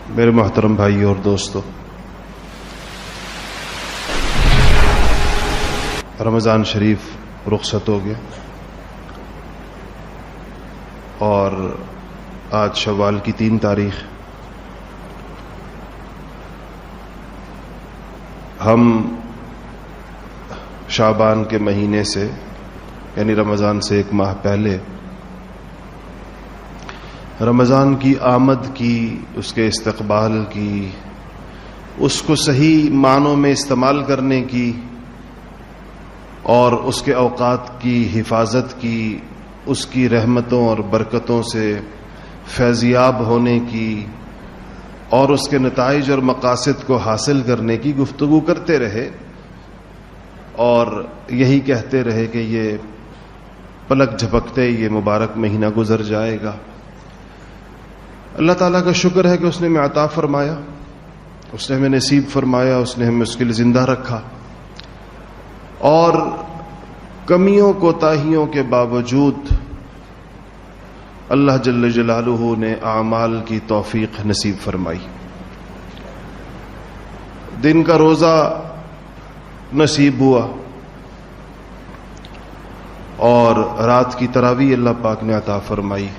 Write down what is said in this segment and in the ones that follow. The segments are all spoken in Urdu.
میرے محترم بھائی اور دوستو، رمضان شریف رخصت ہو گیا اور آج شوال کی 3 تاریخ. ہم شعبان کے مہینے سے یعنی رمضان سے 1 ماہ پہلے رمضان کی آمد کی، اس کے استقبال کی، اس کو صحیح معنوں میں استعمال کرنے کی اور اس کے اوقات کی حفاظت کی، اس کی رحمتوں اور برکتوں سے فیضیاب ہونے کی اور اس کے نتائج اور مقاصد کو حاصل کرنے کی گفتگو کرتے رہے اور یہی کہتے رہے کہ یہ پلک جھپکتے یہ مبارک مہینہ گزر جائے گا. اللہ تعالیٰ کا شکر ہے کہ اس نے ہمیں عطا فرمایا، اس نے ہمیں نصیب فرمایا، اس نے ہمیں اس کے لیے زندہ رکھا اور کمیوں کوتاہیوں کے باوجود اللہ جل جلالہ نے اعمال کی توفیق نصیب فرمائی. دن کا روزہ نصیب ہوا اور رات کی تراویح اللہ پاک نے عطا فرمائی.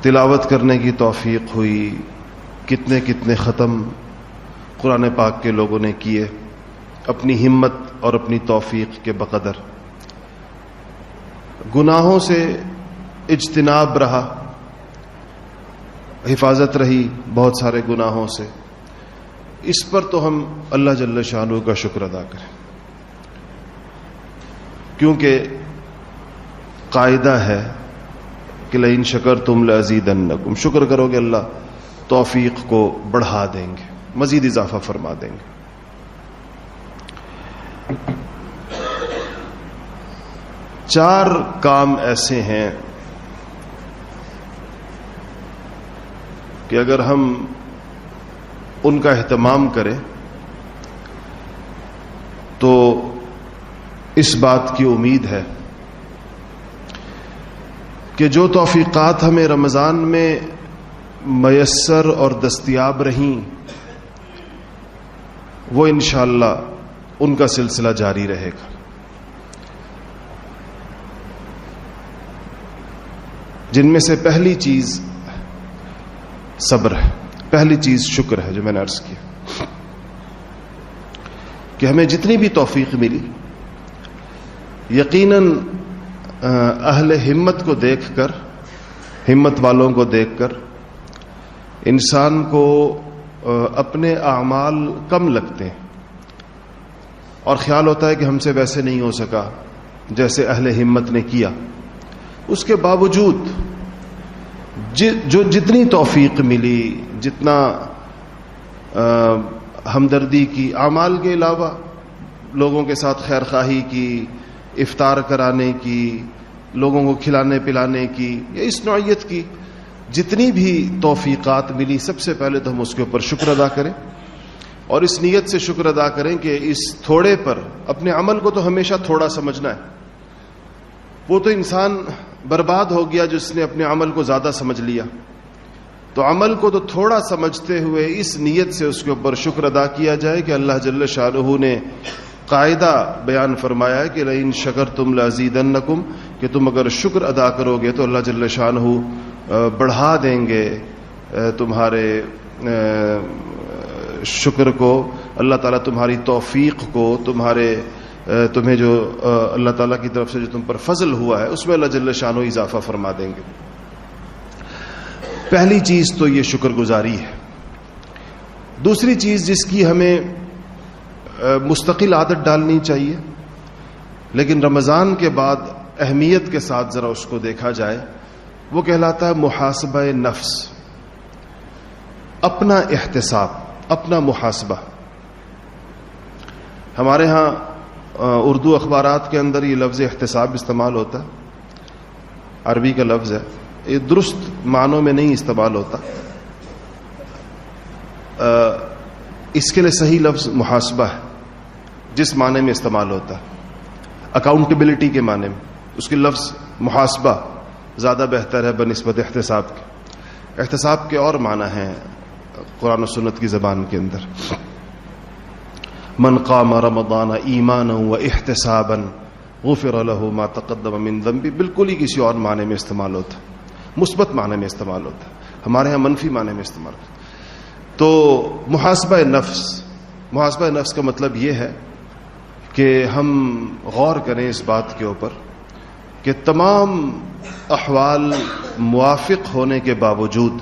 تلاوت کرنے کی توفیق ہوئی، کتنے کتنے ختم قرآن پاک کے لوگوں نے کیے اپنی ہمت اور اپنی توفیق کے بقدر. گناہوں سے اجتناب رہا، حفاظت رہی بہت سارے گناہوں سے. اس پر تو ہم اللہ جل شانہ کا شکر ادا کریں، کیونکہ قاعدہ ہے کہ لئن شکرتم لازیدنکم، شکر کرو گے اللہ توفیق کو بڑھا دیں گے، مزید اضافہ فرما دیں گے. چار کام ایسے ہیں کہ اگر ہم ان کا اہتمام کریں تو اس بات کی امید ہے کہ جو توفیقات ہمیں رمضان میں میسر اور دستیاب رہیں وہ انشاءاللہ ان کا سلسلہ جاری رہے گا. جن میں سے پہلی چیز صبر ہے، پہلی چیز شکر ہے. جو میں نے عرض کیا کہ ہمیں جتنی بھی توفیق ملی، یقیناً اہل ہمت کو دیکھ کر، ہمت والوں کو دیکھ کر انسان کو اپنے اعمال کم لگتے ہیں اور خیال ہوتا ہے کہ ہم سے ویسے نہیں ہو سکا جیسے اہل ہمت نے کیا. اس کے باوجود جو جتنی توفیق ملی، جتنا ہمدردی کی، اعمال کے علاوہ لوگوں کے ساتھ خیر خواہی کی، افطار کرانے کی، لوگوں کو کھلانے پلانے کی، یا اس نوعیت کی جتنی بھی توفیقات ملی، سب سے پہلے تو ہم اس کے اوپر شکر ادا کریں اور اس نیت سے شکر ادا کریں کہ اس تھوڑے پر، اپنے عمل کو تو ہمیشہ تھوڑا سمجھنا ہے. وہ تو انسان برباد ہو گیا جس نے اپنے عمل کو زیادہ سمجھ لیا. تو عمل کو تو تھوڑا سمجھتے ہوئے اس نیت سے اس کے اوپر شکر ادا کیا جائے کہ اللہ جل شانہ نے قاعدہ بیان فرمایا ہے کہ لئن شکرتم لازیدنکم، کہ تم اگر شکر ادا کرو گے تو اللہ جل شانہ بڑھا دیں گے تمہارے شکر کو. اللہ تعالیٰ تمہاری توفیق کو، تمہیں جو اللہ تعالیٰ کی طرف سے جو تم پر فضل ہوا ہے اس میں اللہ جل شانہ اضافہ فرما دیں گے. پہلی چیز تو یہ شکر گزاری ہے. دوسری چیز جس کی ہمیں مستقل عادت ڈالنی چاہیے لیکن رمضان کے بعد اہمیت کے ساتھ ذرا اس کو دیکھا جائے، وہ کہلاتا ہے محاسبہ نفس، اپنا احتساب، اپنا محاسبہ. ہمارے ہاں اردو اخبارات کے اندر یہ لفظ احتساب استعمال ہوتا ہے، عربی کا لفظ ہے، یہ درست معنوں میں نہیں استعمال ہوتا. اس کے لیے صحیح لفظ محاسبہ ہے جس معنی میں استعمال ہوتا ہے، اکاؤنٹیبلٹی کے معنی میں. اس کے لفظ محاسبہ زیادہ بہتر ہے بنسبت احتساب کے. احتساب کے اور معنی ہیں، قرآن و سنت کی زبان کے اندر. من قام رمضان ایمانا و احتسابا غفر له ما تقدم من ذنبه، بالکل ہی کسی اور معنی میں استعمال ہوتا، مثبت معنی میں استعمال ہوتا، ہمارے ہاں منفی معنی میں استعمال ہوتا. تو محاسبہ نفس کا مطلب یہ ہے کہ ہم غور کریں اس بات کے اوپر کہ تمام احوال موافق ہونے کے باوجود،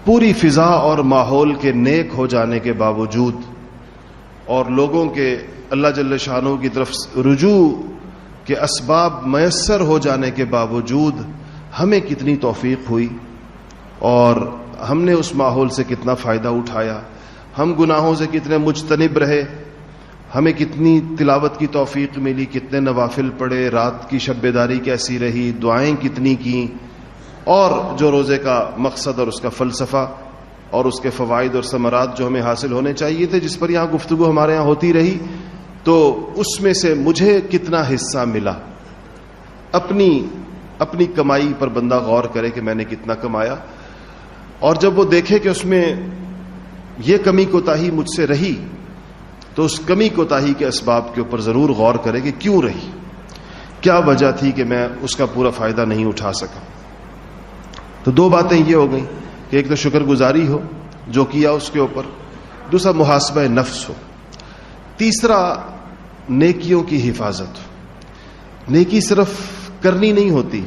پوری فضا اور ماحول کے نیک ہو جانے کے باوجود، اور لوگوں کے اللہ جل شانہ کی طرف رجوع کے اسباب میسر ہو جانے کے باوجود ہمیں کتنی توفیق ہوئی اور ہم نے اس ماحول سے کتنا فائدہ اٹھایا، ہم گناہوں سے کتنے مجتنب رہے، ہمیں کتنی تلاوت کی توفیق ملی، کتنے نوافل پڑھے، رات کی شب بیداری کیسی رہی، دعائیں کتنی کیں، اور جو روزے کا مقصد اور اس کا فلسفہ اور اس کے فوائد اور ثمرات جو ہمیں حاصل ہونے چاہیے تھے، جس پر یہاں گفتگو ہمارے یہاں ہوتی رہی، تو اس میں سے مجھے کتنا حصہ ملا. اپنی کمائی پر بندہ غور کرے کہ میں نے کتنا کمایا، اور جب وہ دیکھے کہ اس میں یہ کمی کوتاہی مجھ سے رہی، تو اس کمی کوتاہی کے اسباب کے اوپر ضرور غور کرے کہ کیوں رہی، کیا وجہ تھی کہ میں اس کا پورا فائدہ نہیں اٹھا سکا. تو دو باتیں یہ ہو گئیں کہ ایک تو شکر گزاری ہو جو کیا اس کے اوپر، دوسرا محاسبہ نفس ہو، تیسرا نیکیوں کی حفاظت ہو. نیکی صرف کرنی نہیں ہوتی،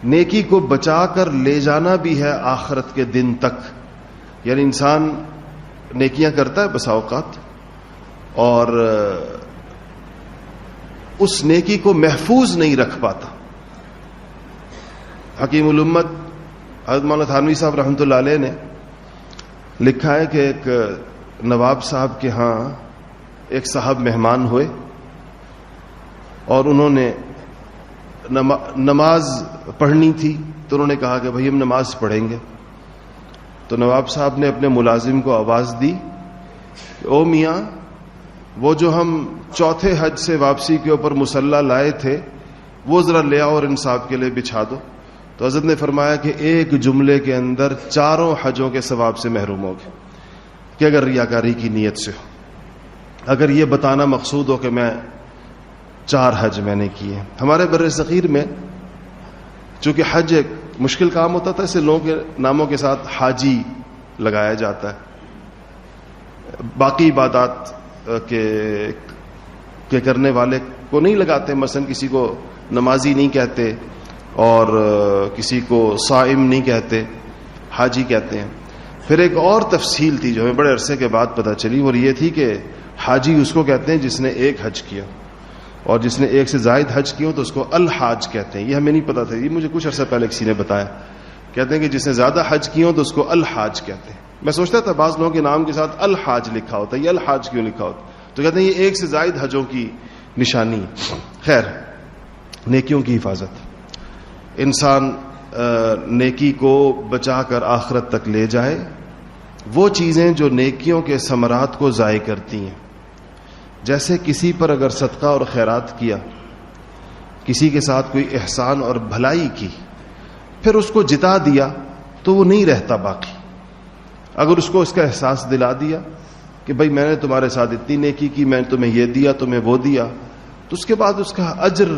نیکی کو بچا کر لے جانا بھی ہے آخرت کے دن تک. یعنی انسان نیکیاں کرتا ہے بسا اوقات، اور اس نیکی کو محفوظ نہیں رکھ پاتا. حکیم الامت حضرت مولانا تھانوی صاحب رحمۃ اللہ علیہ نے لکھا ہے کہ ایک نواب صاحب کے ہاں ایک صاحب مہمان ہوئے، اور انہوں نے نماز پڑھنی تھی، تو انہوں نے کہا کہ بھائی ہم نماز پڑھیں گے. تو نواب صاحب نے اپنے ملازم کو آواز دی کہ او میاں، وہ جو ہم چوتھے حج سے واپسی کے اوپر مصلی لائے تھے وہ ذرا لے آؤ اور ان صاحب کے لیے بچھا دو. تو حضرت نے فرمایا کہ ایک جملے کے اندر چاروں حجوں کے ثواب سے محروم ہوگے، کہ اگر ریاکاری کی نیت سے ہو، اگر یہ بتانا مقصود ہو کہ میں 4 حج میں نے کیے. ہمارے بر صغیر میں چونکہ حج ایک مشکل کام ہوتا تھا، اسے لوگوں کے ناموں کے ساتھ حاجی لگایا جاتا ہے. باقی عبادات کے کرنے والے کو نہیں لگاتے، مثلا کسی کو نمازی نہیں کہتے اور کسی کو صائم نہیں کہتے، حاجی کہتے ہیں. پھر ایک اور تفصیل تھی جو ہمیں بڑے عرصے کے بعد پتہ چلی، اور یہ تھی کہ حاجی اس کو کہتے ہیں جس نے 1 حج کیا، اور جس نے 1 سے زائد حج کیا تو اس کو الحاج کہتے ہیں. یہ ہمیں نہیں پتا تھا، یہ مجھے کچھ عرصہ پہلے کسی نے بتایا. کہتے ہیں کہ جس نے زیادہ حج کیا تو اس کو الحاج کہتے ہیں. میں سوچتا تھا بعض لوگوں کے نام کے ساتھ الحاج لکھا ہوتا ہے، یہ الحاج کیوں لکھا ہوتا؟ تو کہتے ہیں یہ 1 سے زائد حجوں کی نشانی. خیر، نیکیوں کی حفاظت، انسان نیکی کو بچا کر آخرت تک لے جائے. وہ چیزیں جو نیکیوں کے ثمرات کو ضائع کرتی ہیں، جیسے کسی پر اگر صدقہ اور خیرات کیا، کسی کے ساتھ کوئی احسان اور بھلائی کی، پھر اس کو جتا دیا تو وہ نہیں رہتا باقی. اگر اس کو اس کا احساس دلا دیا کہ بھائی میں نے تمہارے ساتھ اتنی نیکی کی، میں نے تمہیں یہ دیا، تمہیں وہ دیا، تو اس کے بعد اس کا اجر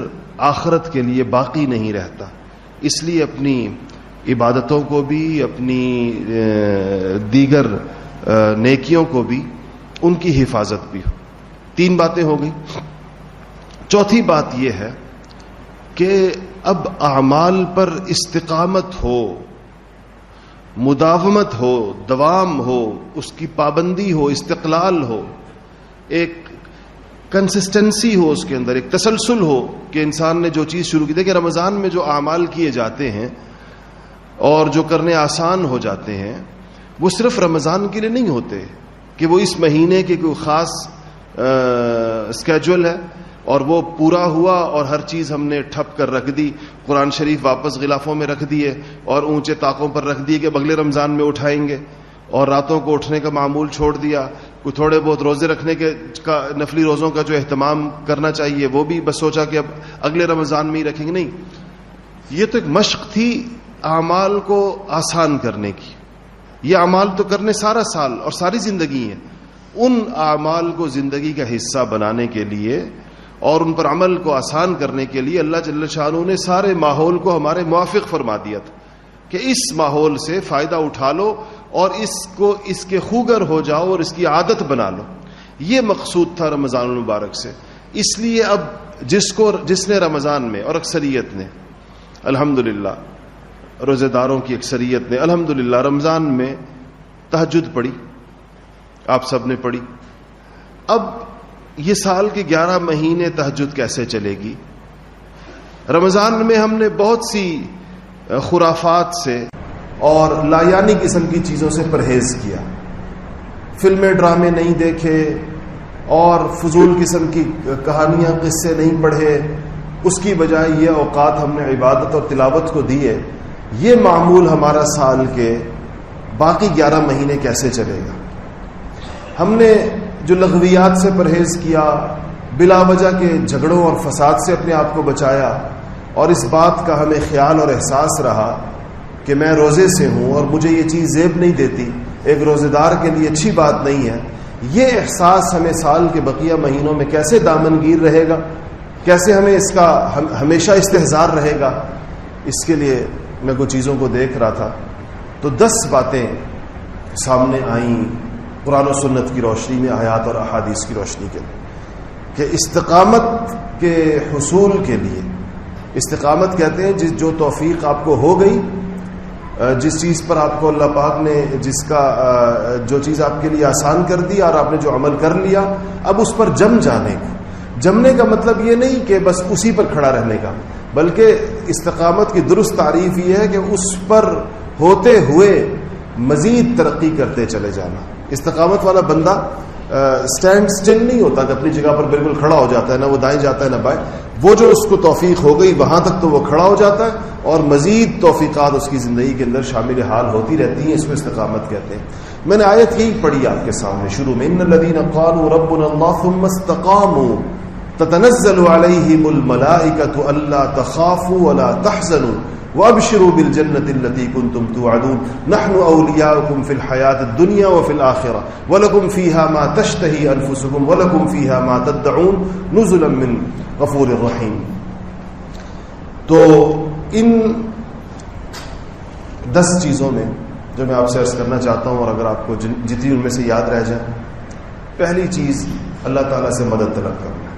آخرت کے لیے باقی نہیں رہتا. اس لیے اپنی عبادتوں کو بھی، اپنی دیگر نیکیوں کو بھی، ان کی حفاظت بھی ہو. 3 باتیں ہو گئی. چوتھی بات یہ ہے کہ اب اعمال پر استقامت ہو، مداومت ہو، دوام ہو، اس کی پابندی ہو، استقلال ہو، ایک کنسسٹنسی ہو اس کے اندر، ایک تسلسل ہو کہ انسان نے جو چیز شروع کی. دیکھیں رمضان میں جو اعمال کیے جاتے ہیں اور جو کرنے آسان ہو جاتے ہیں، وہ صرف رمضان کے لیے نہیں ہوتے کہ وہ اس مہینے کے کوئی خاص اسکیجول ہے اور وہ پورا ہوا اور ہر چیز ہم نے ٹھپ کر رکھ دی، قرآن شریف واپس غلافوں میں رکھ دیے اور اونچے طاقوں پر رکھ دیے کہ اگلے رمضان میں اٹھائیں گے، اور راتوں کو اٹھنے کا معمول چھوڑ دیا. کوئی تھوڑے بہت روزے رکھنے کا نفلی روزوں کا جو اہتمام کرنا چاہیے وہ بھی بس سوچا کہ اب اگلے رمضان میں ہی رکھیں گے. نہیں، یہ تو ایک مشق تھی اعمال کو آسان کرنے کی. یہ اعمال تو کرنے سارا سال اور ساری زندگی ہے. ان اعمال کو زندگی کا حصہ بنانے کے لیے اور ان پر عمل کو آسان کرنے کے لیے اللہ جل شانہ نے سارے ماحول کو ہمارے موافق فرما دیا تھا کہ اس ماحول سے فائدہ اٹھا لو اور اس کے خوگر ہو جاؤ اور اس کی عادت بنا لو. یہ مقصود تھا رمضان المبارک سے. اس لیے اب جس نے رمضان میں اور اکثریت نے الحمدللہ روزے داروں کی اکثریت نے الحمدللہ رمضان میں تہجد پڑھی, آپ سب نے پڑھی. اب یہ سال کے 11 مہینے تہجد کیسے چلے گی؟ رمضان میں ہم نے بہت سی خرافات سے اور لایانی قسم کی چیزوں سے پرہیز کیا. فلمیں ڈرامے نہیں دیکھے اور فضول قسم کی کہانیاں قصے نہیں پڑھے. اس کی بجائے یہ اوقات ہم نے عبادت اور تلاوت کو دیے. یہ معمول ہمارا سال کے باقی 11 مہینے کیسے چلے گا؟ ہم نے جو لغویات سے پرہیز کیا, بلا وجہ کے جھگڑوں اور فساد سے اپنے آپ کو بچایا, اور اس بات کا ہمیں خیال اور احساس رہا کہ میں روزے سے ہوں اور مجھے یہ چیز زیب نہیں دیتی, ایک روزے دار کے لیے اچھی بات نہیں ہے. یہ احساس ہمیں سال کے بقیہ مہینوں میں کیسے دامنگیر رہے گا, کیسے ہمیں اس کا ہمیشہ استحضار رہے گا؟ اس کے لیے میں کچھ چیزوں کو دیکھ رہا تھا تو 10 باتیں سامنے آئیں قرآن و سنت کی روشنی میں, آیات اور احادیث کی روشنی کے کہ استقامت کے حصول کے لیے, استقامت کہتے ہیں جو توفیق آپ کو ہو گئی, جس چیز پر آپ کو اللہ پاک نے جو چیز آپ کے لیے آسان کر دی اور آپ نے جو عمل کر لیا, اب اس پر جم جانے کو. جمنے کا مطلب یہ نہیں کہ بس اسی پر کھڑا رہنے کا, بلکہ استقامت کی درست تعریف یہ ہے کہ اس پر ہوتے ہوئے مزید ترقی کرتے چلے جانا. استقامت والا بندہ سٹینڈ سٹل نہیں ہوتا کہ اپنی جگہ پر بالکل کھڑا ہو جاتا ہے, نہ وہ دائیں جاتا ہے نہ بائیں. وہ جو اس کو توفیق ہو گئی وہاں تک تو وہ کھڑا ہو جاتا ہے اور مزید توفیقات اس کی زندگی کے اندر شامل حال ہوتی رہتی ہیں. اس کو استقامت کہتے ہیں. میں نے آیت یہی پڑھی آپ کے سامنے شروع میں, ان الذین قالوا ربنا اللہ ثم استقاموا تتنزل علیہم الملائکۃ الا تخافوا ولا تحزنوا وابشروا بالجنة التي كنتم توعدون نحن اولیاؤکم فی الحیاة الدنیا وفی الآخرہ ولکم فیہا ما تشتہی انفسکم ولکم فیہا ما تدعون نزلا من غفور الرحیم. تو ان 10 چیزوں میں جو میں آپ سے عرض کرنا چاہتا ہوں, اور اگر آپ کو جتنی ان میں سے یاد رہ جائے, پہلی چیز اللہ تعالیٰ سے مدد طلب کرنا.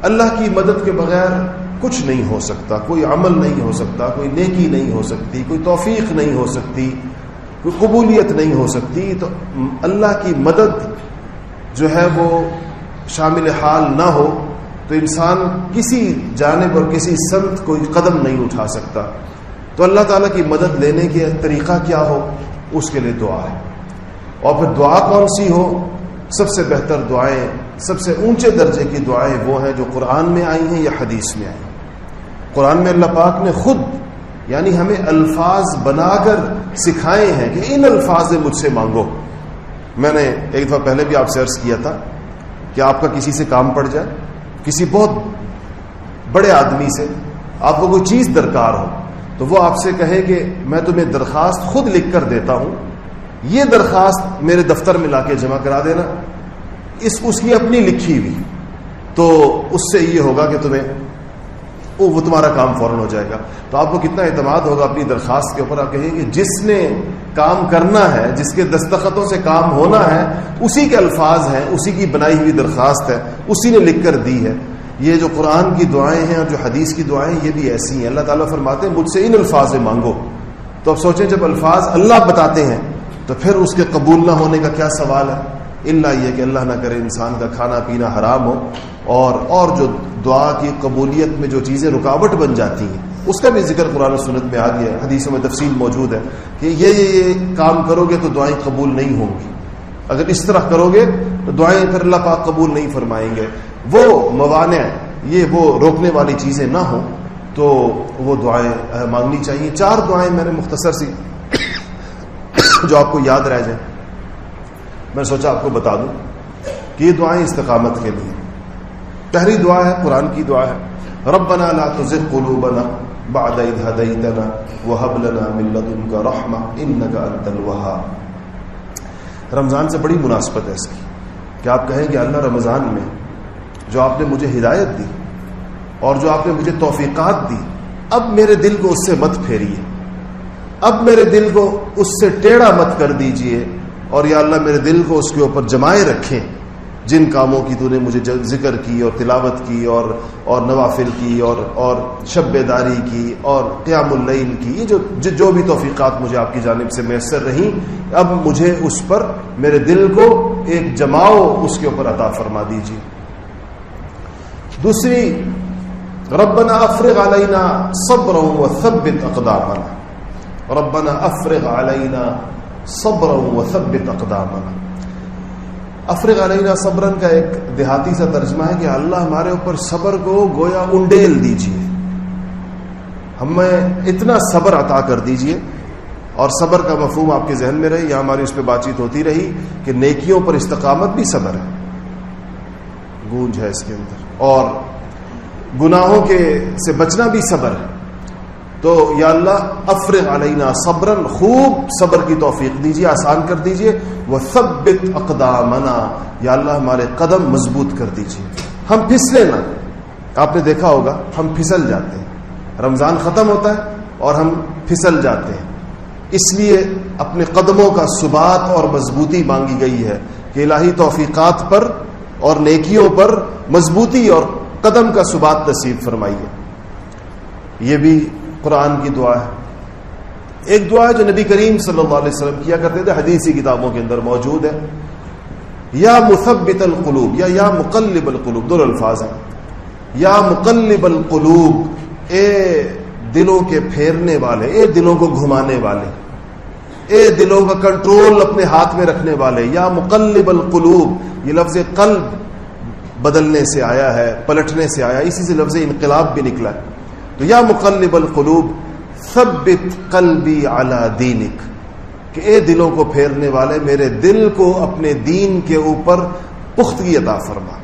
اللہ کی مدد کے بغیر کچھ نہیں ہو سکتا, کوئی عمل نہیں ہو سکتا, کوئی نیکی نہیں ہو سکتی, کوئی توفیق نہیں ہو سکتی, کوئی قبولیت نہیں ہو سکتی. تو اللہ کی مدد جو ہے وہ شامل حال نہ ہو تو انسان کسی جانب اور کسی سمت کوئی قدم نہیں اٹھا سکتا. تو اللہ تعالیٰ کی مدد لینے کے طریقہ کیا ہو؟ اس کے لیے دعا ہے. اور پھر دعا کون سی ہو؟ سب سے بہتر دعائیں, سب سے اونچے درجے کی دعائیں وہ ہیں جو قرآن میں آئی ہیں یا حدیث میں آئی ہیں. قرآن میں اللہ پاک نے خود یعنی ہمیں الفاظ بنا کر سکھائے ہیں کہ ان الفاظ سے مجھ سے مانگو. میں نے ایک دفعہ پہلے بھی آپ سے عرض کیا تھا کہ آپ کا کسی سے کام پڑ جائے, کسی بہت بڑے آدمی سے آپ کو کوئی چیز درکار ہو, تو وہ آپ سے کہے کہ میں تمہیں درخواست خود لکھ کر دیتا ہوں, یہ درخواست میرے دفتر میں لا کے جمع کرا دینا, اس کی اپنی لکھی ہوئی, تو اس سے یہ ہوگا کہ تمہیں وہ تمہارا کام فوراً ہو جائے گا. تو آپ کو کتنا اعتماد ہوگا اپنی درخواست کے اوپر. آپ کہیں کہ جس نے کام کرنا ہے, جس کے دستخطوں سے کام ہونا ہے, اسی کے الفاظ ہیں, اسی کی بنائی ہوئی درخواست ہے, اسی نے لکھ کر دی ہے. یہ جو قرآن کی دعائیں ہیں اور جو حدیث کی دعائیں یہ بھی ایسی ہیں. اللہ تعالیٰ فرماتے ہیں مجھ سے ان الفاظ سے مانگو. تو اب سوچیں جب الفاظ اللہ بتاتے ہیں تو پھر اس کے قبول نہ ہونے کا کیا سوال ہے؟ اللہ یہ کہ اللہ نہ کرے انسان کا کھانا پینا حرام ہو, اور جو دعا کی قبولیت میں جو چیزیں رکاوٹ بن جاتی ہیں اس کا بھی ذکر قرآن و سنت میں آ گیا ہے, حدیثوں میں تفصیل موجود ہے کہ یہ کام کرو گے تو دعائیں قبول نہیں ہوں گی, اگر اس طرح کرو گے تو دعائیں پھر اللہ پاک قبول نہیں فرمائیں گے. وہ موانع, یہ وہ روکنے والی چیزیں نہ ہوں تو وہ دعائیں مانگنی چاہیے. 4 دعائیں میں نے مختصر سی جو آپ کو یاد رہ جائیں میں سوچا آپ کو بتا دوں کہ یہ دعائیں استقامت کے لیے. پہلی دعا ہے قرآن کی دعا ہے, ربنا لا تزغ قلوبنا بعد إذ هديتنا وهب لنا من لدنك رحمة إنك أنت الوهاب. رمضان سے بڑی مناسبت ہے اس کی کہ آپ کہیں کہ اللہ رمضان میں جو آپ نے مجھے ہدایت دی اور جو آپ نے مجھے توفیقات دی، اب میرے دل کو اس سے مت پھیریے، اب میرے دل کو اس سے ٹیڑھا مت کر دیجئے، اور یا اللہ میرے دل کو اس کے اوپر جمائے رکھیں جن کاموں کی تو نے مجھے ذکر کی اور تلاوت کی اور نوافل کی اور شب بیداری کی اور قیام اللیل کی، یہ جو بھی توفیقات مجھے آپ کی جانب سے میسر رہیں، اب مجھے اس پر میرے دل کو ایک جماؤ اس کے اوپر عطا فرما دیجیے. دوسری، ربنا افرغ علینا صبرا وثبت اقدامنا. ربنا افرغ علینا صبرا وثبت اقدامنا. افرغ علینا صبرن کا ایک دیہاتی سا ترجمہ ہے کہ اللہ ہمارے اوپر صبر کو گویا انڈیل دیجئے، ہمیں اتنا صبر عطا کر دیجئے. اور صبر کا مفہوم آپ کے ذہن میں رہے، یہاں ہماری اس پہ بات چیت ہوتی رہی کہ نیکیوں پر استقامت بھی صبر ہے، گونج ہے اس کے اندر، اور گناہوں سے بچنا بھی صبر ہے. تو یا اللہ افرغ علینا صبرن، خوب صبر کی توفیق دیجیے، آسان کر دیجیے. وثبت اقدامنا، یا اللہ ہمارے قدم مضبوط کر دیجیے، ہم پھسلے نہ. آپ نے دیکھا ہوگا ہم پھسل جاتے ہیں، رمضان ختم ہوتا ہے اور ہم پھسل جاتے ہیں. اس لیے اپنے قدموں کا ثبات اور مضبوطی مانگی گئی ہے کہ الہی توفیقات پر اور نیکیوں پر مضبوطی اور قدم کا ثبات نصیب فرمائیے. یہ بھی قرآن کی دعا ہے. ایک دعا ہے جو نبی کریم صلی اللہ علیہ وسلم کیا کرتے تھے، حدیثی کتابوں کے اندر موجود ہے. یا مثبت القلوب یا مقلب القلوب، دو الفاظ ہیں. یا مقلب القلوب، اے دلوں کے پھیرنے والے، اے دلوں کو گھمانے والے، اے دلوں کا کنٹرول اپنے ہاتھ میں رکھنے والے. یا مقلب القلوب، یہ لفظ قلب بدلنے سے آیا ہے، پلٹنے سے آیا، اسی سے لفظ انقلاب بھی نکلا ہے. تو یا مقلب القلوب ثبت قلبی علی دینک، کہ اے دلوں کو پھیرنے والے میرے دل کو اپنے دین کے اوپر پختگی عطا فرما،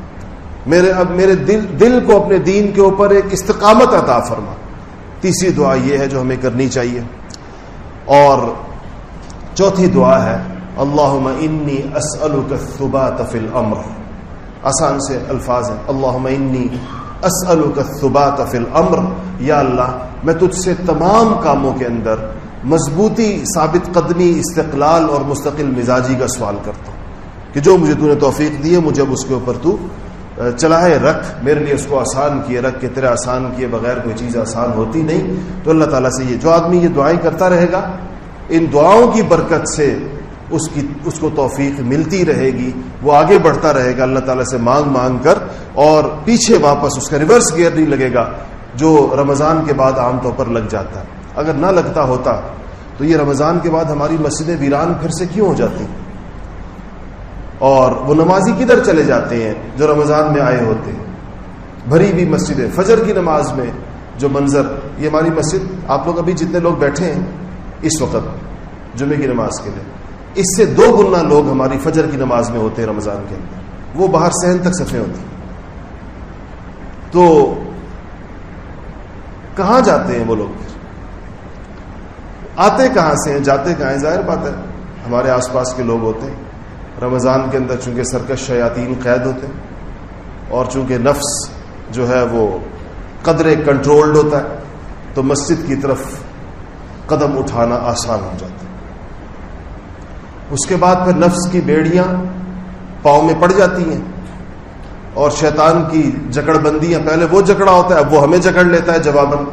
میرے دل کو اپنے دین کے اوپر ایک استقامت عطا فرما. تیسری دعا یہ ہے جو ہمیں کرنی چاہیے. اور چوتھی دعا ہے اللہم انی اسألک الثبات فی الامر. آسان سے الفاظ ہیں، اللہم انی اسألک الثبات فی الامر، یا اللہ میں تجھ سے تمام کاموں کے اندر مضبوطی، ثابت قدمی، استقلال اور مستقل مزاجی کا سوال کرتا ہوں کہ جو مجھے تو نے توفیق دی ہے مجھے اب اس کے اوپر تو چلائے رکھ، میرے لیے اس کو آسان کیے رکھ، کہ تیرے آسان کیے بغیر کوئی چیز آسان ہوتی نہیں. تو اللہ تعالیٰ سے جو آدمی یہ دعائیں کرتا رہے گا، ان دعاؤں کی برکت سے اس کو توفیق ملتی رہے گی، وہ آگے بڑھتا رہے گا اللہ تعالیٰ سے مانگ کر، اور پیچھے واپس اس کا ریورس گیئر نہیں لگے گا جو رمضان کے بعد عام طور پر لگ جاتا ہے. اگر نہ لگتا ہوتا تو یہ رمضان کے بعد ہماری مسجدیں ویران پھر سے کیوں ہو جاتی، اور وہ نمازی کدھر چلے جاتے ہیں جو رمضان میں آئے ہوتے ہیں. بھری ہوئی مسجدیں، فجر کی نماز میں جو منظر، یہ ہماری مسجد آپ لوگ ابھی جتنے لوگ بیٹھے ہیں اس وقت جمعے کی نماز کے لیے، اس سے 2 گنا لوگ ہماری فجر کی نماز میں ہوتے ہیں رمضان کے اندر. وہ باہر صحن تک صفیں ہوتی. تو کہاں جاتے ہیں وہ لوگ؟ آتے کہاں سے ہیں، جاتے کہاں ہیں؟ ظاہر بات ہے ہمارے آس پاس کے لوگ ہوتے ہیں. رمضان کے اندر چونکہ سرکش شیاطین قید ہوتے ہیں، اور چونکہ نفس جو ہے وہ قدرے کنٹرولڈ ہوتا ہے، تو مسجد کی طرف قدم اٹھانا آسان ہو جاتا ہے. اس کے بعد پھر نفس کی بیڑیاں پاؤں میں پڑ جاتی ہیں، اور شیطان کی جکڑ بندیاں، پہلے وہ جکڑا ہوتا ہے اب وہ ہمیں جکڑ لیتا ہے جواباً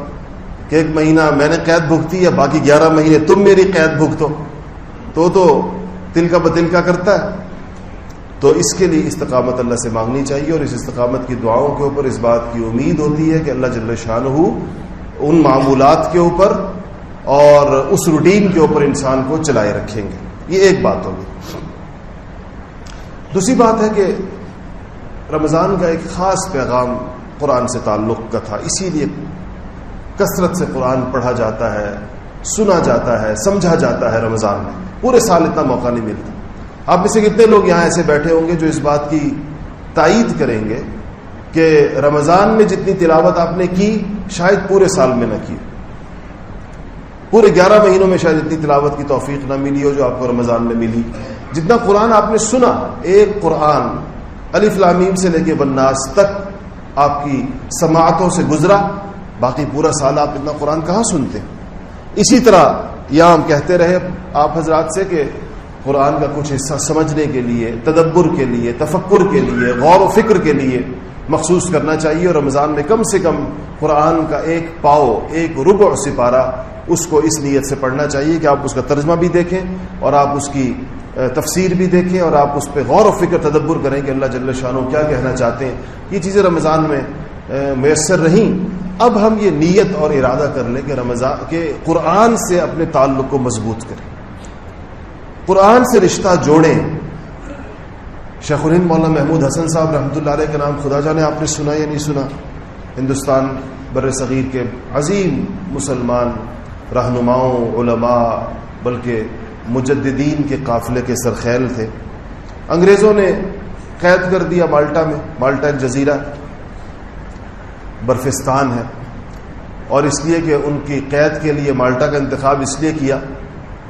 کہ 1 مہینہ میں نے قید بھگتی ہے، باقی 11 مہینے تم میری قید بھگتو. تو دل کا بدل کا کرتا ہے. تو اس کے لیے استقامت اللہ سے مانگنی چاہیے، اور اس استقامت کی دعاؤں کے اوپر اس بات کی امید ہوتی ہے کہ اللہ جل شانہ ان معمولات کے اوپر اور اس روٹین کے اوپر انسان کو چلائے رکھیں گے. یہ ایک بات ہوگی. دوسری بات ہے کہ رمضان کا ایک خاص پیغام قرآن سے تعلق کا تھا، اسی لیے کثرت سے قرآن پڑھا جاتا ہے، سنا جاتا ہے، سمجھا جاتا ہے. رمضان میں پورے سال اتنا موقع نہیں ملتا. آپ میں سے کتنے لوگ یہاں ایسے بیٹھے ہوں گے جو اس بات کی تائید کریں گے کہ رمضان میں جتنی تلاوت آپ نے کی شاید پورے سال میں نہ کی. پورے 11 مہینوں میں شاید اتنی تلاوت کی توفیق نہ ملی ہو جو آپ کو رمضان میں ملی. جتنا قرآن آپ نے سنا، ایک قرآن الف لام میم سے لے کے والناس تک آپ کی سماعتوں سے گزرا، باقی پورا سال آپ اتنا قرآن کہاں سنتے. اسی طرح یہاں ہم کہتے رہے آپ حضرات سے کہ قرآن کا کچھ حصہ سمجھنے کے لیے، تدبر کے لیے، تفکر کے لیے، غور و فکر کے لیے مخصوص کرنا چاہیے، اور رمضان میں کم سے کم قرآن کا ایک پاؤ، ایک ربع سپارہ اس کو اس نیت سے پڑھنا چاہیے کہ آپ اس کا ترجمہ بھی دیکھیں اور آپ اس کی تفسیر بھی دیکھیں اور آپ اس پہ غور و فکر تدبر کریں کہ اللہ جل شانہ کیا کہنا چاہتے ہیں. یہ چیزیں رمضان میں میسر رہیں. اب ہم یہ نیت اور ارادہ کر لیں کہ رمضان کے قرآن سے اپنے تعلق کو مضبوط کریں، قرآن سے رشتہ جوڑیں. شیخ الہند مولانا محمود حسن صاحب رحمۃ اللہ علیہ کا نام خدا جانے آپ نے سنا یا نہیں سنا. ہندوستان بر صغیر کے عظیم مسلمان رہنماؤں، علماء، بلکہ مجددین کے قافلے کے سرخیل تھے. انگریزوں نے قید کر دیا مالٹا میں. مالٹا ایک جزیرہ برفستان ہے، اور اس لیے کہ ان کی قید کے لیے مالٹا کا انتخاب اس لیے کیا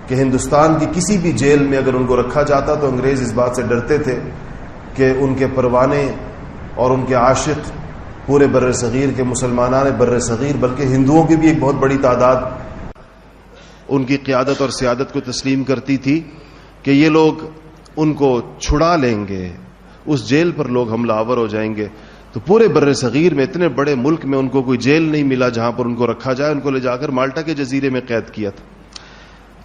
کہ ہندوستان کی کسی بھی جیل میں اگر ان کو رکھا جاتا تو انگریز اس بات سے ڈرتے تھے کہ ان کے پروانے اور ان کے عاشق پورے بر صغیر کے مسلمانان بر صغیر، بلکہ ہندوؤں کی بھی ایک بہت بڑی تعداد ان کی قیادت اور سیادت کو تسلیم کرتی تھی کہ یہ لوگ ان کو چھڑا لیں گے، اس جیل پر لوگ حملہ آور ہو جائیں گے. تو پورے بر صغیر میں، اتنے بڑے ملک میں ان کو کوئی جیل نہیں ملا جہاں پر ان کو رکھا جائے. ان کو لے جا کر مالٹا کے جزیرے میں قید کیا تھا.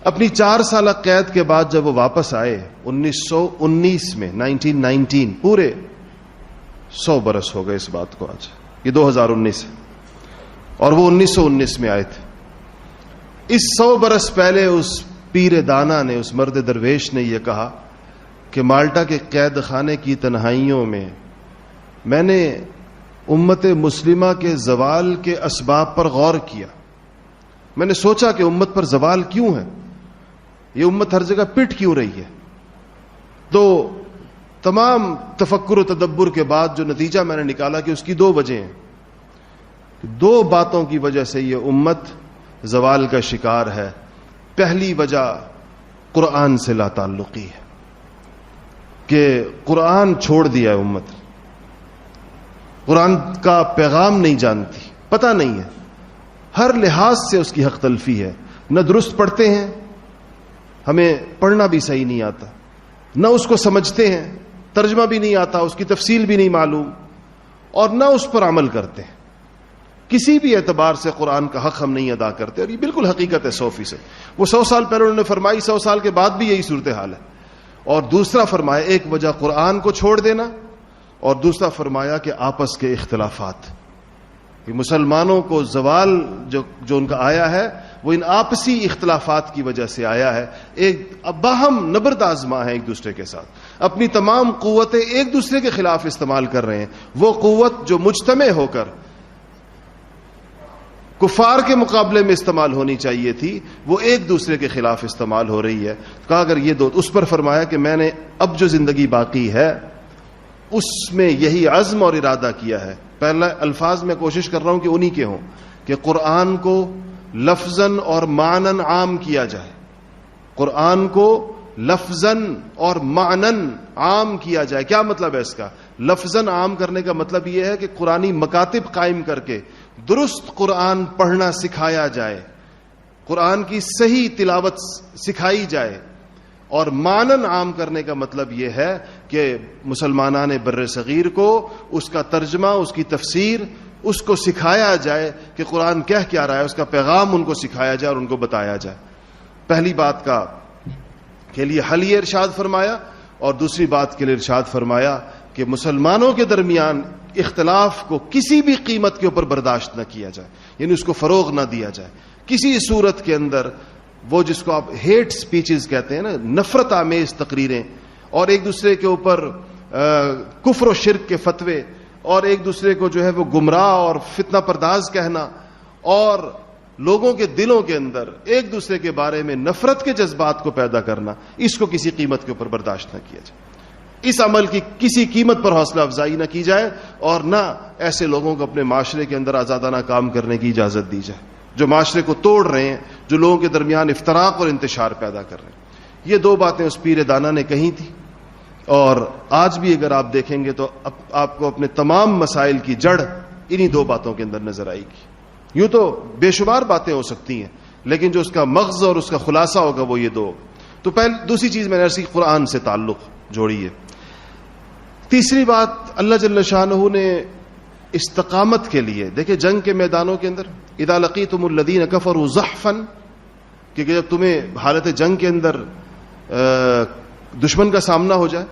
اپنی 4 سالہ قید کے بعد جب وہ واپس آئے 1919 میں، 1919، پورے 100 برس ہو گئے اس بات کو. آج یہ 2019 ہے اور وہ 1919 میں آئے تھے. اس 100 برس پہلے اس پیر دانا نے، اس مرد درویش نے یہ کہا کہ مالٹا کے قید خانے کی تنہائیوں میں میں نے امت مسلمہ کے زوال کے اسباب پر غور کیا. میں نے سوچا کہ امت پر زوال کیوں ہے، یہ امت ہر جگہ پٹ کیوں رہی ہے. تو تمام تفکر و تدبر کے بعد جو نتیجہ میں نے نکالا کہ اس کی 2 وجہیں ہیں. 2 باتوں کی وجہ سے یہ امت زوال کا شکار ہے. پہلی وجہ قرآن سے لا تعلقی ہے کہ قرآن چھوڑ دیا ہے امت، قرآن کا پیغام نہیں جانتی، پتہ نہیں ہے، ہر لحاظ سے اس کی حق تلفی ہے. نہ درست پڑھتے ہیں، ہمیں پڑھنا بھی صحیح نہیں آتا، نہ اس کو سمجھتے ہیں، ترجمہ بھی نہیں آتا، اس کی تفصیل بھی نہیں معلوم، اور نہ اس پر عمل کرتے ہیں. کسی بھی اعتبار سے قرآن کا حق ہم نہیں ادا کرتے، اور یہ بالکل حقیقت ہے 100%. وہ 100 سال پہلے انہوں نے فرمائی، 100 سال کے بعد بھی یہی صورتحال ہے. اور دوسرا فرمایا، ایک وجہ قرآن کو چھوڑ دینا، اور دوسرا فرمایا کہ آپس کے اختلافات. کہ مسلمانوں کو زوال جو ان کا آیا ہے وہ ان آپسی اختلافات کی وجہ سے آیا ہے. ایک باہم نبرد آزما ہے ایک دوسرے کے ساتھ، اپنی تمام قوتیں ایک دوسرے کے خلاف استعمال کر رہے ہیں. وہ قوت جو مجتمع ہو کر کفار کے مقابلے میں استعمال ہونی چاہیے تھی، وہ ایک دوسرے کے خلاف استعمال ہو رہی ہے. کہا اگر یہ اس پر فرمایا کہ میں نے اب جو زندگی باقی ہے اس میں یہی عزم اور ارادہ کیا ہے. پہلا الفاظ میں کوشش کر رہا ہوں کہ انہی کے ہوں کہ قرآن کو لفظاً اور معنن عام کیا جائے. قرآن کو لفظاً اور معنن عام کیا جائے. کیا مطلب ہے اس کا؟ لفظاً عام کرنے کا مطلب یہ ہے کہ قرآنی مکاتب قائم کر کے درست قرآن پڑھنا سکھایا جائے، قرآن کی صحیح تلاوت سکھائی جائے. اور معنن عام کرنے کا مطلب یہ ہے کہ مسلمانان بر صغیر کو اس کا ترجمہ، اس کی تفسیر، اس کو سکھایا جائے کہ قرآن کہہ کیا رہا ہے، اس کا پیغام ان کو سکھایا جائے اور ان کو بتایا جائے. پہلی بات کا کے لیے حل یہ ارشاد فرمایا، اور دوسری بات کے لیے ارشاد فرمایا کہ مسلمانوں کے درمیان اختلاف کو کسی بھی قیمت کے اوپر برداشت نہ کیا جائے، یعنی اس کو فروغ نہ دیا جائے کسی صورت کے اندر. وہ جس کو آپ ہیٹ سپیچز کہتے ہیں نا، نفرت آمیز تقریریں، اور ایک دوسرے کے اوپر کفر و شرک کے فتوے، اور ایک دوسرے کو جو ہے وہ گمراہ اور فتنہ پرداز کہنا، اور لوگوں کے دلوں کے اندر ایک دوسرے کے بارے میں نفرت کے جذبات کو پیدا کرنا، اس کو کسی قیمت کے اوپر برداشت نہ کیا جائے. اس عمل کی کسی قیمت پر حوصلہ افزائی نہ کی جائے، اور نہ ایسے لوگوں کو اپنے معاشرے کے اندر آزادانہ کام کرنے کی اجازت دی جائے. جو معاشرے کو توڑ رہے ہیں، جو لوگوں کے درمیان افتراق اور انتشار پیدا کر رہے ہیں۔ یہ دو باتیں اس پیر دانا نے کہی تھی، اور آج بھی اگر آپ دیکھیں گے تو آپ کو اپنے تمام مسائل کی جڑ انہی دو باتوں کے اندر نظر آئے گی۔ یوں تو بے شمار باتیں ہو سکتی ہیں، لیکن جو اس کا مغز اور اس کا خلاصہ ہوگا وہ یہ دو۔ تو دوسری چیز میں نے عرض کی، قرآن سے تعلق جوڑیے۔ تیسری بات، اللہ جل شانہ نے استقامت کے لیے، دیکھیں جنگ کے میدانوں کے اندر اذا لقیتم الذین کفروا زحفا، کہ جب تمہیں حالت جنگ کے اندر دشمن کا سامنا ہو جائے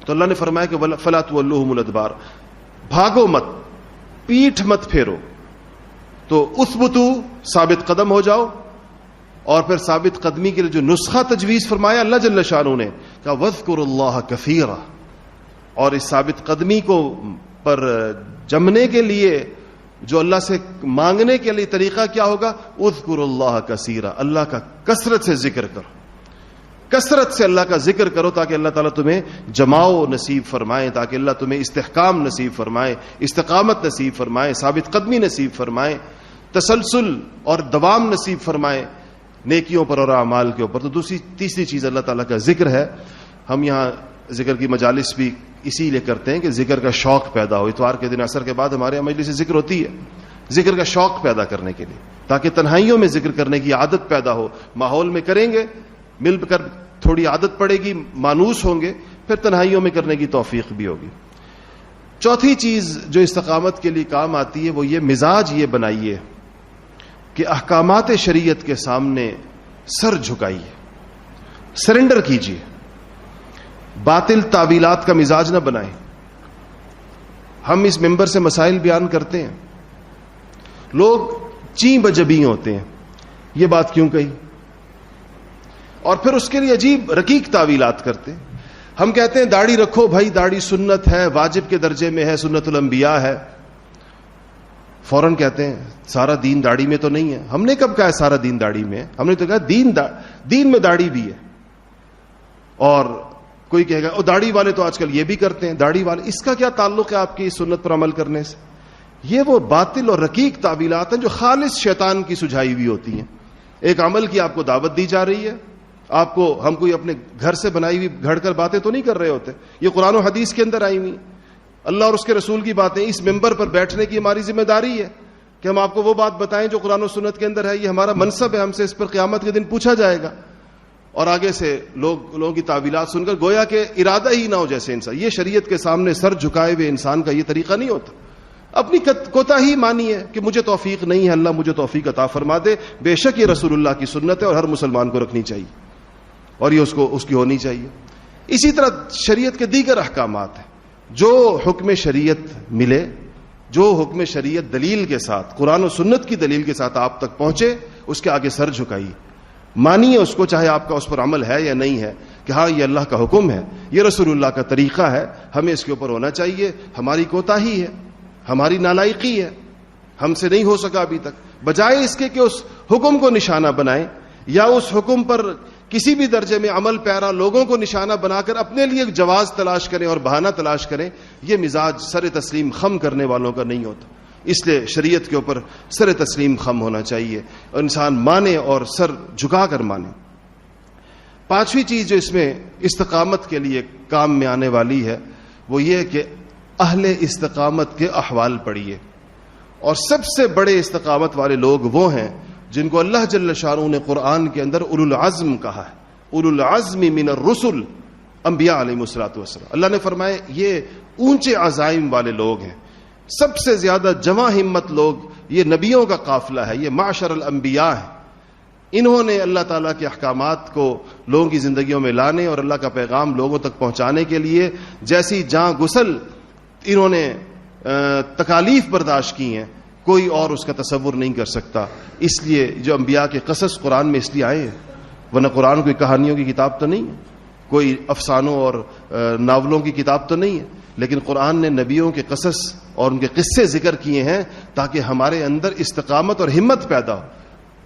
تو اللہ نے فرمایا کہ فلا تولوہم الادبار، بھاگو مت، پیٹھ مت پھیرو، تو اثبتو، ثابت قدم ہو جاؤ۔ اور پھر ثابت قدمی کے لیے جو نسخہ تجویز فرمایا اللہ جل شانہ نے، کہا وَاذْكُرُوا اللَّهَ كَثِيرًا، اور اس ثابت قدمی کو پر جمنے کے لیے جو اللہ سے مانگنے کے لیے طریقہ کیا ہوگا، اذکروا اللہ کثیرا، اللہ کا کثرت سے ذکر کرو، کثرت سے اللہ کا ذکر کرو، تاکہ اللہ تعالیٰ تمہیں جماؤ نصیب فرمائے، تاکہ اللہ تمہیں استحکام نصیب فرمائے، استقامت نصیب فرمائے، ثابت قدمی نصیب فرمائے، تسلسل اور دوام نصیب فرمائے نیکیوں پر اور اعمال کے اوپر۔ تو تیسری چیز اللہ تعالیٰ کا ذکر ہے۔ ہم یہاں ذکر کی مجالس بھی اسی لیے کرتے ہیں کہ ذکر کا شوق پیدا ہو۔ اتوار کے دن عصر کے بعد ہمارے مجلس سے ذکر ہوتی ہے، ذکر کا شوق پیدا کرنے کے لیے، تاکہ تنہائیوں میں ذکر کرنے کی عادت پیدا ہو۔ ماحول میں کریں گے، مل کر تھوڑی عادت پڑے گی، مانوس ہوں گے، پھر تنہائیوں میں کرنے کی توفیق بھی ہوگی۔ چوتھی چیز جو استقامت کے لیے کام آتی ہے وہ یہ مزاج یہ بنائیے کہ احکامات شریعت کے سامنے سر جھکائیے، سرنڈر کیجیے، باطل تعویلات کا مزاج نہ بنائیں۔ ہم اس ممبر سے مسائل بیان کرتے ہیں، لوگ چیں بجبی ہوتے ہیں، یہ بات کیوں کہی، اور پھر اس کے لیے عجیب رقیق تعویلات کرتے ہیں۔ ہم کہتے ہیں داڑھی رکھو بھائی، داڑھی سنت ہے، واجب کے درجے میں ہے، سنت الانبیاء ہے، فوراً کہتے ہیں سارا دین داڑھی میں تو نہیں ہے۔ ہم نے کب کہا ہے سارا دین داڑھی میں ہے؟ ہم نے تو کہا دین میں داڑھی بھی ہے۔ اور کوئی کہے گا او داڑھی والے تو آج کل یہ بھی کرتے ہیں، داڑھی والے، اس کا کیا تعلق ہے آپ کی سنت پر عمل کرنے سے؟ یہ وہ باطل اور رقیق تعویلات ہیں جو خالص شیطان کی سجھائی ہوئی ہوتی ہیں۔ ایک عمل کی آپ کو دعوت دی جا رہی ہے، آپ کو، ہم کوئی اپنے گھر سے بنائی ہوئی گھڑ کر باتیں تو نہیں کر رہے ہوتے، یہ قرآن و حدیث کے اندر آئی ہوئی اللہ اور اس کے رسول کی باتیں۔ اس ممبر پر بیٹھنے کی ہماری ذمہ داری ہے کہ ہم آپ کو وہ بات بتائیں جو قرآن و سنت کے اندر ہے، یہ ہمارا منصب ہے، ہم سے اس پر قیامت کے دن پوچھا جائے گا۔ اور آگے سے لوگوں کی تعویلات سن کر گویا کہ ارادہ ہی نہ ہو جیسے انسان، یہ شریعت کے سامنے سر جھکائے ہوئے انسان کا یہ طریقہ نہیں ہوتا۔ اپنی کوتاہی مانی ہے کہ مجھے توفیق نہیں ہے، اللہ مجھے توفیق عطا فرما دے۔ بے شک یہ رسول اللہ کی سنت ہے اور ہر مسلمان کو رکھنی چاہیے، اور یہ اس کی ہونی چاہیے۔ اسی طرح شریعت کے دیگر احکامات ہیں، جو حکم شریعت ملے، جو حکم شریعت دلیل کے ساتھ، قرآن و سنت کی دلیل کے ساتھ آپ تک پہنچے، اس کے آگے سر جھکائیے، مانیے اس کو، چاہے آپ کا اس پر عمل ہے یا نہیں ہے، کہ ہاں یہ اللہ کا حکم ہے، یہ رسول اللہ کا طریقہ ہے، ہمیں اس کے اوپر ہونا چاہیے۔ ہماری کوتاہی ہے، ہماری نالائقی ہے، ہم سے نہیں ہو سکا ابھی تک، بجائے اس کے کہ اس حکم کو نشانہ بنائیں یا اس حکم پر کسی بھی درجے میں عمل پیرا لوگوں کو نشانہ بنا کر اپنے لیے جواز تلاش کریں اور بہانہ تلاش کریں، یہ مزاج سر تسلیم خم کرنے والوں کا نہیں ہوتا۔ اس لیے شریعت کے اوپر سر تسلیم خم ہونا چاہیے، انسان مانے اور سر جھکا کر مانے۔ پانچویں چیز جو اس میں استقامت کے لیے کام میں آنے والی ہے وہ یہ کہ اہل استقامت کے احوال پڑھیے، اور سب سے بڑے استقامت والے لوگ وہ ہیں جن کو اللہ جل شانہ نے قرآن کے اندر اولو العزم کہا ہے، اولو العزم من الرسل، انبیاء علیہ الصلوۃ والسلام۔ اللہ نے فرمایا یہ اونچے عزائم والے لوگ ہیں، سب سے زیادہ جمع ہمت لوگ یہ نبیوں کا قافلہ ہے، یہ معشر الانبیاء ہے۔ انہوں نے اللہ تعالیٰ کے احکامات کو لوگوں کی زندگیوں میں لانے اور اللہ کا پیغام لوگوں تک پہنچانے کے لیے جیسی جاں گسل انہوں نے تکالیف برداشت کی ہیں، کوئی اور اس کا تصور نہیں کر سکتا۔ اس لیے جو انبیاء کے قصص قرآن میں اس لیے آئے ہیں، ورنہ قرآن کوئی کہانیوں کی کتاب تو نہیں ہے، کوئی افسانوں اور ناولوں کی کتاب تو نہیں ہے، لیکن قرآن نے نبیوں کے قصص اور ان کے قصے ذکر کیے ہیں تاکہ ہمارے اندر استقامت اور ہمت پیدا ہو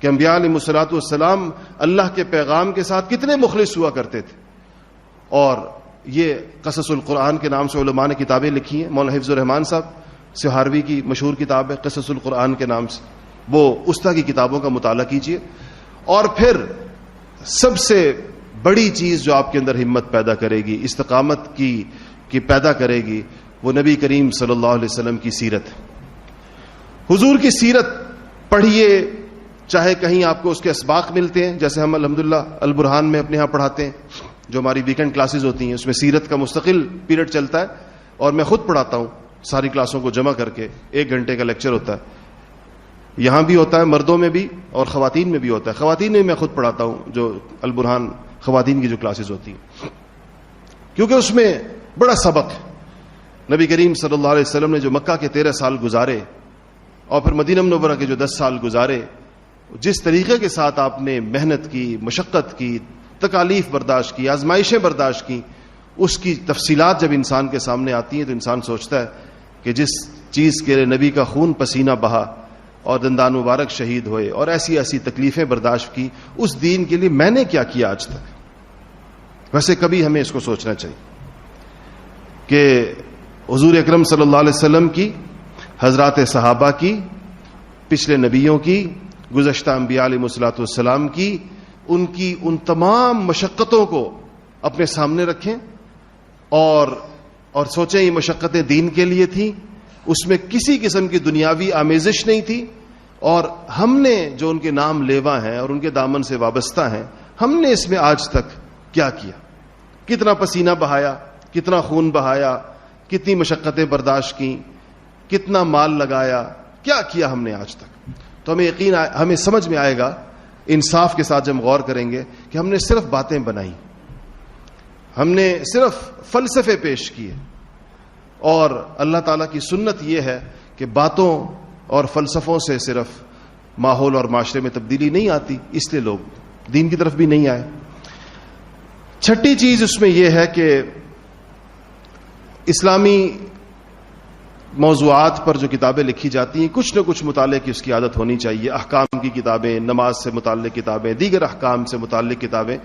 کہ انبیاء علیہ الصلوۃ والسلام اللہ کے پیغام کے ساتھ کتنے مخلص ہوا کرتے تھے۔ اور یہ قصص القرآن کے نام سے علماء نے کتابیں لکھی ہیں، مولانا حفظ الرحمان صاحب سہاروی کی مشہور کتاب ہے قصص القرآن کے نام سے، وہ استا کی کتابوں کا مطالعہ کیجئے. اور پھر سب سے بڑی چیز جو آپ کے اندر ہمت پیدا کرے گی، استقامت کی پیدا کرے گی، وہ نبی کریم صلی اللہ علیہ وسلم کی سیرت ہے. حضور کی سیرت پڑھیے، چاہے کہیں آپ کو اس کے اسباق ملتے ہیں، جیسے ہم الحمدللہ البرہان میں اپنے ہاں پڑھاتے ہیں، جو ہماری ویکنڈ کلاسز ہوتی ہیں، اس میں سیرت کا مستقل پیریڈ چلتا ہے، اور میں خود پڑھاتا ہوں ساری کلاسوں کو جمع کر کے. 1 گھنٹے کا لیکچر ہوتا ہے، یہاں بھی ہوتا ہے، مردوں میں بھی اور خواتین میں بھی ہوتا ہے. خواتین میں خود پڑھاتا ہوں، جو البرہان خواتین کی جو کلاسز ہوتی ہیں، کیونکہ اس میں بڑا سبق ہے. نبی کریم صلی اللہ علیہ وسلم نے جو مکہ کے 13 سال گزارے اور پھر مدینہ منورہ کے جو 10 سال گزارے، جس طریقے کے ساتھ آپ نے محنت کی، مشقت کی، تکالیف برداشت کی، آزمائشیں برداشت کی، اس کی تفصیلات جب انسان کے سامنے آتی ہیں تو انسان سوچتا ہے کہ جس چیز کے لیے نبی کا خون پسینہ بہا اور دندان مبارک شہید ہوئے اور ایسی ایسی تکلیفیں برداشت کی، اس دین کے لیے میں نے کیا کیا آج تک. ویسے کبھی ہمیں اس کو سوچنا چاہیے کہ حضور اکرم صلی اللہ علیہ وسلم کی، حضرات صحابہ کی، پچھلے نبیوں کی، گزشتہ انبیاء علیہ الصلوۃ والسلام کی ان تمام مشقتوں کو اپنے سامنے رکھیں اور سوچیں یہ مشقتیں دین کے لیے تھیں، اس میں کسی قسم کی دنیاوی آمیزش نہیں تھی، اور ہم نے جو ان کے نام لیوا ہیں اور ان کے دامن سے وابستہ ہیں، ہم نے اس میں آج تک کیا کیا، کتنا پسینہ بہایا، کتنا خون بہایا، کتنی مشقتیں برداشت کی، کتنا مال لگایا، کیا کیا ہم نے آج تک. تو ہمیں سمجھ میں آئے گا انصاف کے ساتھ جب ہم غور کریں گے کہ ہم نے صرف باتیں بنائی، ہم نے صرف فلسفے پیش کیے، اور اللہ تعالیٰ کی سنت یہ ہے کہ باتوں اور فلسفوں سے صرف ماحول اور معاشرے میں تبدیلی نہیں آتی، اس لیے لوگ دین کی طرف بھی نہیں آئے. چھٹی چیز اس میں یہ ہے کہ اسلامی موضوعات پر جو کتابیں لکھی جاتی ہیں، کچھ نہ کچھ مطالعے کی اس کی عادت ہونی چاہیے. احکام کی کتابیں، نماز سے متعلق کتابیں، دیگر احکام سے متعلق کتابیں،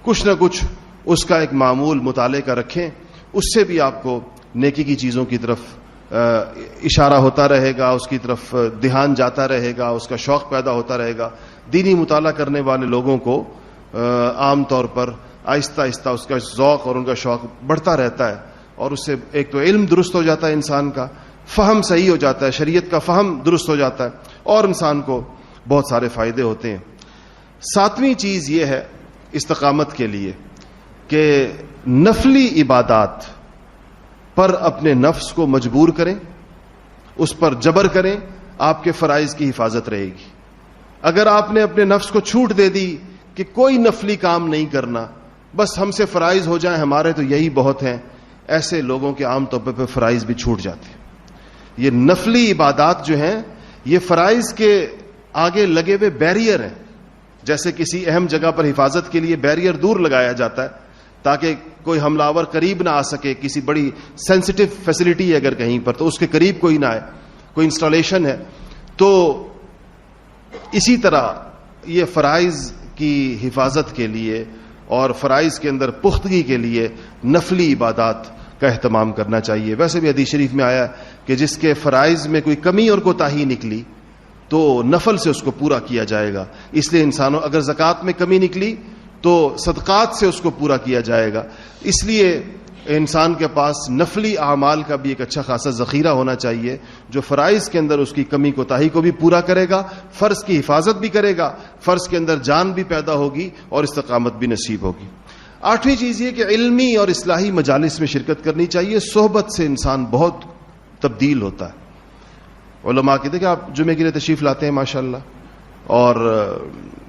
کچھ نہ کچھ اس کا ایک معمول مطالعے کا رکھیں. اس سے بھی آپ کو نیکی کی چیزوں کی طرف اشارہ ہوتا رہے گا، اس کی طرف دھیان جاتا رہے گا، اس کا شوق پیدا ہوتا رہے گا. دینی مطالعہ کرنے والے لوگوں کو عام طور پر آہستہ آہستہ اس کا ذوق اور ان کا شوق بڑھتا رہتا ہے، اور اس سے ایک تو علم درست ہو جاتا ہے، انسان کا فہم صحیح ہو جاتا ہے، شریعت کا فہم درست ہو جاتا ہے، اور انسان کو بہت سارے فائدے ہوتے ہیں. 7ویں چیز یہ ہے استقامت کے لیے کہ نفلی عبادات پر اپنے نفس کو مجبور کریں، اس پر جبر کریں، آپ کے فرائض کی حفاظت رہے گی. اگر آپ نے اپنے نفس کو چھوٹ دے دی کہ کوئی نفلی کام نہیں کرنا، بس ہم سے فرائض ہو جائیں، ہمارے تو یہی بہت ہیں، ایسے لوگوں کے عام طور پہ فرائض بھی چھوٹ جاتے ہیں. یہ نفلی عبادات جو ہیں یہ فرائض کے آگے لگے ہوئے بیریئر ہیں. جیسے کسی اہم جگہ پر حفاظت کے لیے بیریئر دور لگایا جاتا ہے تاکہ کوئی حملہ آور قریب نہ آ سکے، کسی بڑی سینسٹیو فیسلٹی ہے اگر کہیں پر تو اس کے قریب کوئی نہ آئے، کوئی انسٹالیشن ہے. تو اسی طرح یہ فرائض کی حفاظت کے لیے اور فرائض کے اندر پختگی کے لیے نفلی عبادات کا اہتمام کرنا چاہیے. ویسے بھی حدیث شریف میں آیا کہ جس کے فرائض میں کوئی کمی اور کوتاہی نکلی تو نفل سے اس کو پورا کیا جائے گا. اس لیے انسانوں اگر زکوٰۃ میں کمی نکلی تو صدقات سے اس کو پورا کیا جائے گا. اس لیے انسان کے پاس نفلی اعمال کا بھی ایک اچھا خاصا ذخیرہ ہونا چاہیے جو فرائض کے اندر اس کی کمی کوتاہی کو بھی پورا کرے گا، فرض کی حفاظت بھی کرے گا، فرض کے اندر جان بھی پیدا ہوگی اور استقامت بھی نصیب ہوگی. 8ویں چیز یہ کہ علمی اور اصلاحی مجالس میں شرکت کرنی چاہیے. صحبت سے انسان بہت تبدیل ہوتا ہے. علماء کہتے ہیں کہ آپ جمعے کے لیے تشریف لاتے ہیں ماشاءاللہ، اور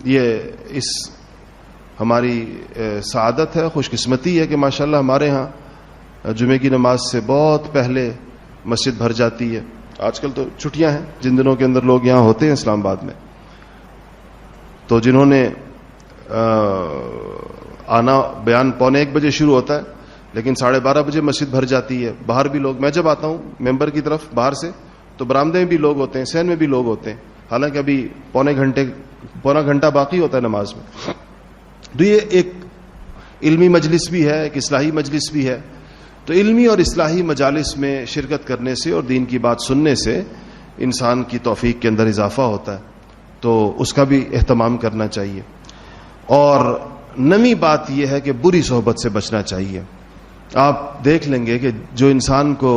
یہ اس ہماری سعادت ہے، خوش قسمتی ہے کہ ماشاءاللہ ہمارے ہاں جمعے کی نماز سے بہت پہلے مسجد بھر جاتی ہے. آج کل تو چھٹیاں ہیں جن دنوں کے اندر لوگ یہاں ہوتے ہیں اسلام آباد میں، تو جنہوں نے آنا بیان 1:45 بجے شروع ہوتا ہے لیکن 12:30 بجے مسجد بھر جاتی ہے. باہر بھی لوگ، میں جب آتا ہوں ممبر کی طرف باہر سے تو برآمدے میں بھی لوگ ہوتے ہیں، صحن میں بھی لوگ ہوتے ہیں، حالانکہ ابھی پونا گھنٹہ باقی ہوتا ہے نماز میں. تو یہ ایک علمی مجلس بھی ہے، ایک اصلاحی مجلس بھی ہے. تو علمی اور اصلاحی مجالس میں شرکت کرنے سے اور دین کی بات سننے سے انسان کی توفیق کے اندر اضافہ ہوتا ہے. تو اس کا بھی اہتمام کرنا چاہیے. اور نویں بات یہ ہے کہ بری صحبت سے بچنا چاہیے. آپ دیکھ لیں گے کہ جو انسان کو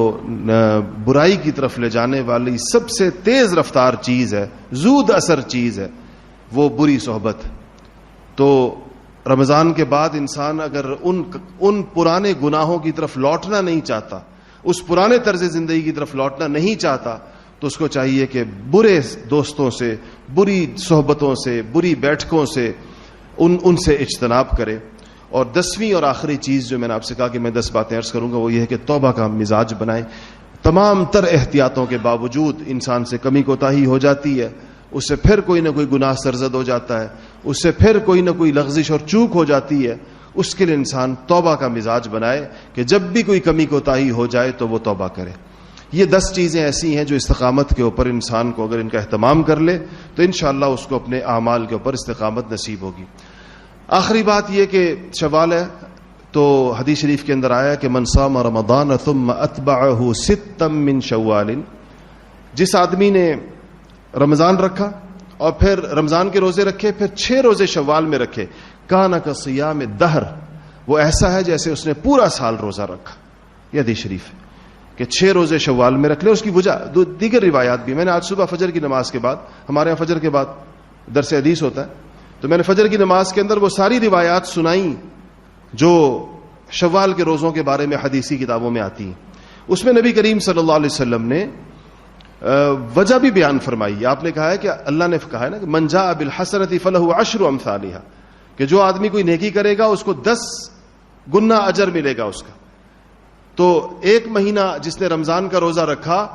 برائی کی طرف لے جانے والی سب سے تیز رفتار چیز ہے، زود اثر چیز ہے، وہ بری صحبت. تو رمضان کے بعد انسان اگر ان پرانے گناہوں کی طرف لوٹنا نہیں چاہتا، اس پرانے طرز زندگی کی طرف لوٹنا نہیں چاہتا، تو اس کو چاہیے کہ برے دوستوں سے، بری صحبتوں سے، بری بیٹھکوں سے ان سے اجتناب کرے. اور 10ویں اور آخری چیز جو میں نے آپ سے کہا کہ میں 10 باتیں عرض کروں گا، وہ یہ ہے کہ توبہ کا مزاج بنائیں. تمام تر احتیاطوں کے باوجود انسان سے کمی کوتاہی ہو جاتی ہے، اس سے پھر کوئی نہ کوئی گناہ سرزد ہو جاتا ہے، اس سے پھر کوئی نہ کوئی لغزش اور چوک ہو جاتی ہے. اس کے لیے انسان توبہ کا مزاج بنائے کہ جب بھی کوئی کمی کوتاہی ہو جائے تو وہ توبہ کرے. یہ 10 چیزیں ایسی ہیں جو استقامت کے اوپر انسان کو اگر ان کا اہتمام کر لے تو انشاءاللہ اس کو اپنے اعمال کے اوپر استقامت نصیب ہوگی. آخری بات یہ کہ شوال ہے تو حدیث شریف کے اندر آیا کہ من صام رمضان ثم اتبعہ 6 من شوال، جس آدمی نے رمضان رکھا اور پھر رمضان کے روزے رکھے، پھر 6 روزے شوال میں رکھے، کان کصیام الدہر، وہ ایسا ہے جیسے اس نے پورا سال روزہ رکھا. یہ حدیث شریف ہے کہ 6 روزے شوال میں رکھ لے. اس کی وجہ دیگر روایات بھی، میں نے آج صبح فجر کی نماز کے بعد، ہمارے یہاں فجر کے بعد درس حدیث ہوتا ہے، تو میں نے فجر کی نماز کے اندر وہ ساری روایات سنائیں جو شوال کے روزوں کے بارے میں حدیثی کتابوں میں آتی ہیں. اس میں نبی کریم صلی اللہ علیہ وسلم نے وجہ بھی بیان فرمائی. آپ نے کہا ہے کہ اللہ نے کہا ہے نا کہ من جاء بالحسنۃ فلہ 10 امثالھا، کہ جو آدمی کوئی نیکی کرے گا اس کو 10 گنا اجر ملے گا اس کا. تو 1 مہینہ جس نے رمضان کا روزہ رکھا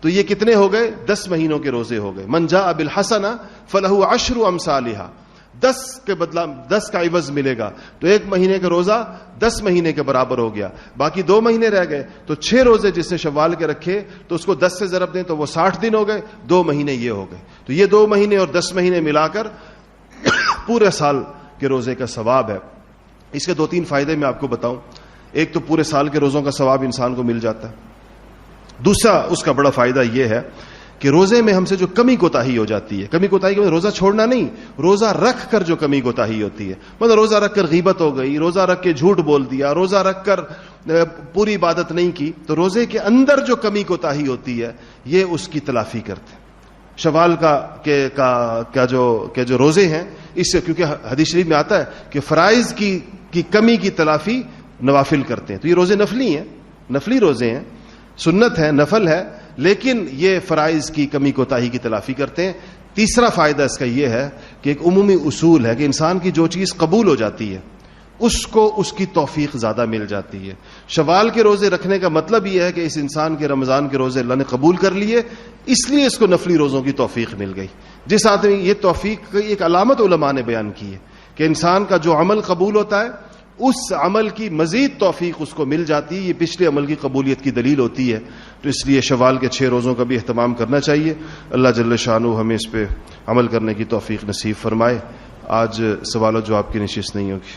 تو یہ کتنے ہو گئے؟ 10 مہینوں کے روزے ہو گئے. من جاء بالحسنہ فلہ 10 امثالھا، 10 کے بدلہ 10 کا عوض ملے گا. تو 1 مہینے کا روزہ 10 مہینے کے برابر ہو گیا. باقی 2 مہینے رہ گئے تو 6 روزے جس نے شوال کے رکھے تو اس کو 10 سے ضرب دیں تو وہ 60 دن ہو گئے. 2 مہینے یہ ہو گئے. تو یہ 2 مہینے اور 10 مہینے ملا کر پورے سال کے روزے کا ثواب ہے. اس کے 2-3 فائدے میں آپ کو بتاؤں. ایک تو پورے سال کے روزوں کا ثواب انسان کو مل جاتا ہے. دوسرا اس کا بڑا فائدہ یہ ہے کہ روزے میں ہم سے جو کمی کوتاہی ہو جاتی ہے، کمی کوتاہی میں روزہ چھوڑنا نہیں، روزہ رکھ کر جو کمی کوتاہی ہوتی ہے، مطلب روزہ رکھ کر غیبت ہو گئی، روزہ رکھ کے جھوٹ بول دیا، روزہ رکھ کر پوری عبادت نہیں کی، تو روزے کے اندر جو کمی کوتاہی ہوتی ہے یہ اس کی تلافی کرتے ہیں. شوال کا جو روزے ہیں، اس سے کیونکہ حدیث شریف میں آتا ہے کہ فرائض کی کمی کی تلافی نوافل کرتے ہیں. تو یہ روزے نفلی ہیں، نفلی روزے ہیں، سنت ہے، نفل ہے، لیکن یہ فرائض کی کمی کوتاہی کی تلافی کرتے ہیں. تیسرا فائدہ اس کا یہ ہے کہ ایک عمومی اصول ہے کہ انسان کی جو چیز قبول ہو جاتی ہے اس کو اس کی توفیق زیادہ مل جاتی ہے. شوال کے روزے رکھنے کا مطلب یہ ہے کہ اس انسان کے رمضان کے روزے اللہ نے قبول کر لیے، اس لیے اس کو نفلی روزوں کی توفیق مل گئی. جس آدمی یہ توفیق کی ایک علامت علماء نے بیان کی ہے کہ انسان کا جو عمل قبول ہوتا ہے اس عمل کی مزید توفیق اس کو مل جاتی ہے. یہ پچھلے عمل کی قبولیت کی دلیل ہوتی ہے. تو اس لیے شوال کے 6 روزوں کا بھی اہتمام کرنا چاہیے. اللہ جل شانہ ہمیں اس پہ عمل کرنے کی توفیق نصیب فرمائے. آج سوال و جواب کی نشست نہیں ہوگی.